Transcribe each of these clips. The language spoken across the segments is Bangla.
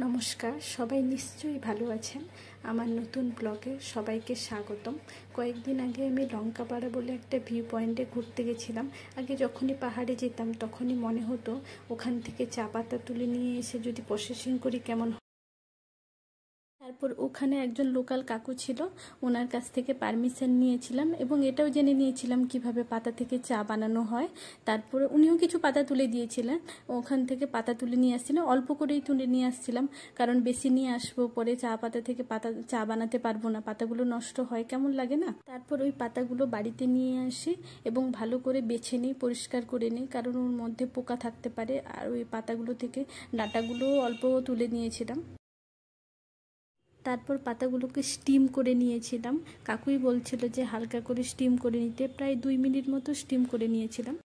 নমস্কার, সবাই নিশ্চয়ই ভালো আছেন। আমার নতুন ব্লগে সবাইকে স্বাগতম। কয়েকদিন আগে আমি লঙ্কাপাড়া বলে একটা ভিউ পয়েন্টে ঘুরতে গেছিলাম। আগে যখনই পাহাড়ে যেতাম তখনই মনে হতো ওখান থেকে চা পাতা তুলে নিয়ে এসে যদি প্রসেসিং করি কেমন। তারপর ওখানে একজন লোকাল কাকু ছিল, ওনার কাছ থেকে পারমিশন নিয়েছিলাম এবং এটাও জেনে নিয়েছিলাম কিভাবে পাতা থেকে চা বানানো হয়। তারপরে উনিও কিছু পাতা তুলে দিয়েছিলেন, ওখান থেকে পাতা তুলে নিয়ে আসছিলাম, অল্প করেই তুলে নিয়ে আসছিলাম, কারণ বেশি নিয়ে আসবো পরে চা পাতা থেকে চা বানাতে পারবো না, পাতাগুলো নষ্ট হয়, কেমন লাগে না। তারপর ওই পাতাগুলো বাড়িতে নিয়ে আসি এবং ভালো করে বেছে নিই, পরিষ্কার করে নিই, কারণ ওর মধ্যে পোকা থাকতে পারে। আর ওই পাতাগুলো থেকে ডাঁটাগুলোও অল্প তুলে নিয়েছিলাম। তারপর পাতাগুলোকে স্টিম করে নিয়েছিলাম। কাকুই বলছিল যে হালকা করে স্টিম করে নিতে, প্রায় 2 মিনিট মতো স্টিম করে নিয়েছিলাম।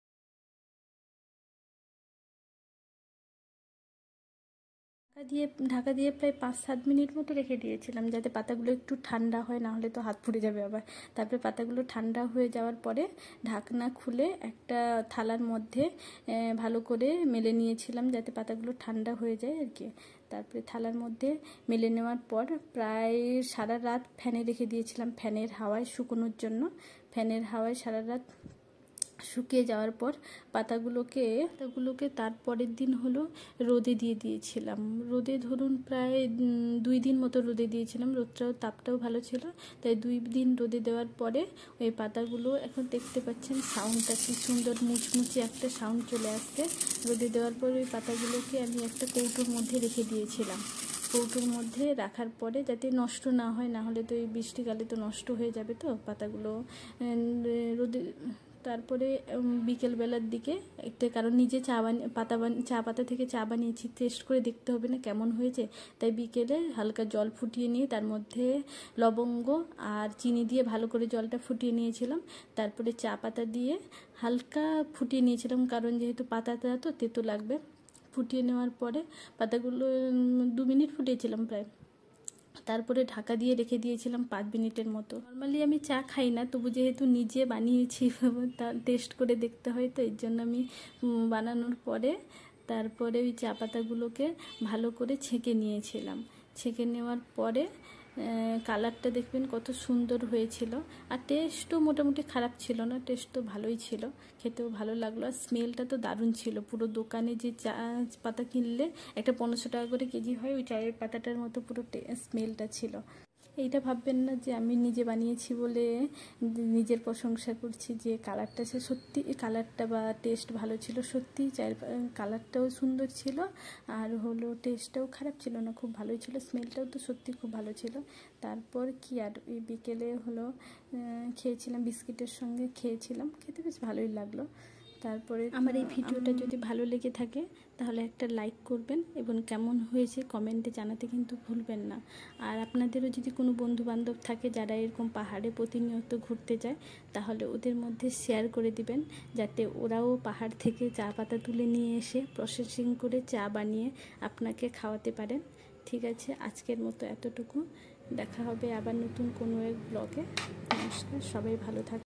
ঢাকা দিয়ে প্রায় 5-7 মিনিট মতো রেখে দিয়েছিলাম, যাতে পাতাগুলো একটু ঠান্ডা হয়, না হলে তো হাত পুড়ে যাবে আবার। তারপরে পাতাগুলো ঠান্ডা হয়ে যাওয়ার পরে ঢাকনা খুলে একটা থালার মধ্যে ভালো করে মেলে নিয়েছিলাম, যাতে পাতাগুলো ঠান্ডা হয়ে যায় আর কি। তারপরে থালার মধ্যে মেলে নেওয়ার পর প্রায় সারা রাত ফ্যানে রেখে দিয়েছিলাম, ফ্যানের হাওয়ায় শুকোনোর জন্য। ফ্যানের হাওয়ায় সারা রাত শুকিয়ে যাওয়ার পর পাতাগুলোকে তারপরের দিন হলো রোদে দিয়ে দিয়েছিলাম। রোদে ধরুন প্রায় 2 দিন মতো রোদে দিয়েছিলাম, তাপটাও ভালো ছিল, তাই 2 দিন রোদে দেওয়ার পরে ওই পাতাগুলো, এখন দেখতে পাচ্ছেন সাউন্ডটা কি সুন্দর, মুচমুচে একটা সাউন্ড চলে আসছে। রোদে দেওয়ার পর ওই পাতাগুলোকে আমি একটা কৌটোর মধ্যে রেখে দিয়েছিলাম। কৌটোর মধ্যে রাখার পরে যাতে নষ্ট না হয়, না হলে তো এই বৃষ্টিকালে তো নষ্ট হয়ে যাবে তো পাতাগুলো রোদে। তারপরে বিকেলবেলার দিকে একটা, কারণ নিজে চা পাতা থেকে চা বানিয়েছি, টেস্ট করে দেখতে হবে না কেমন হয়েছে, তাই বিকেলে হালকা জল ফুটিয়ে নিয়ে তার মধ্যে লবঙ্গ আর চিনি দিয়ে ভালো করে জলটা ফুটিয়ে নিয়েছিলাম। তারপরে চা পাতা দিয়ে হালকা ফুটিয়ে নিয়েছিলাম, কারণ যেহেতু পাতাটা তো তেতো লাগবে। ফুটিয়ে নেওয়ার পরে পাতাগুলো 2 মিনিট ফুটিয়েছিলাম প্রায়। তারপরে ঢাকা দিয়ে রেখে দিয়েছিলাম 5 মিনিটের মতো। নর্মালি আমি চা খাই না, তবু যেহেতু নিজে বানিয়েছি তার টেস্ট করে দেখতে হয়, তো এর জন্য আমি বানানোর পরে তারপরে ওই চা পাতাগুলোকে ভালো করে ছেঁকে নিয়েছিলাম। ছেঁকে নেওয়ার পরে কালারটা দেখবেন কত সুন্দর হয়েছিল, আর টেস্টও মোটামুটি খারাপ ছিল না, টেস্ট তো ভালোই ছিল, খেতেও ভালো লাগলো, আর স্মেলটা তো দারুণ ছিল। পুরো দোকানে যে চা পাতা কিনলে একটা 1500 টাকা করে কেজি হয়, ওই চায়ের পাতাটার মতো পুরো স্মেলটা ছিল। এইটা ভাববেন না যে আমি নিজে বানিয়েছি বলে নিজের প্রশংসা করছি, যে কালারটা সে সত্যি, কালারটা বা টেস্ট ভালো ছিল, সত্যি চায়ের কালারটাও সুন্দর ছিল, আর হলো টেস্টটাও খারাপ ছিল না, খুব ভালোই ছিল, স্মেলটাও তো সত্যি খুব ভালো ছিল। তারপর কি আর ওই বিকেলে হলো খেয়েছিলাম, বিস্কিটের সঙ্গে খেয়েছিলাম, খেতে বেশ ভালোই লাগলো। তারপরে আমার এই ভিডিওটা যদি ভালো লেগে থাকে তাহলে একটা লাইক করবেন এবং কেমন হয়েছে কমেন্টে জানাতে কিন্তু ভুলবেন না। আর আপনাদেরও যদি কোনো বন্ধু বান্ধব থাকে যারা এরকম পাহাড়ে প্রতিনিয়ত ঘুরতে যায়, তাহলে ওদের মধ্যে শেয়ার করে দিবেন, যাতে ওরাও পাহাড় থেকে চা পাতা তুলে নিয়ে এসে প্রসেসিং করে চা বানিয়ে আপনাকে খাওয়াতে পারেন। ঠিক আছে, আজকের মতো এতটুকু। দেখা হবে আবার নতুন কোনো এক ব্লগে। নমস্কার, সবাই ভালো থাকবেন।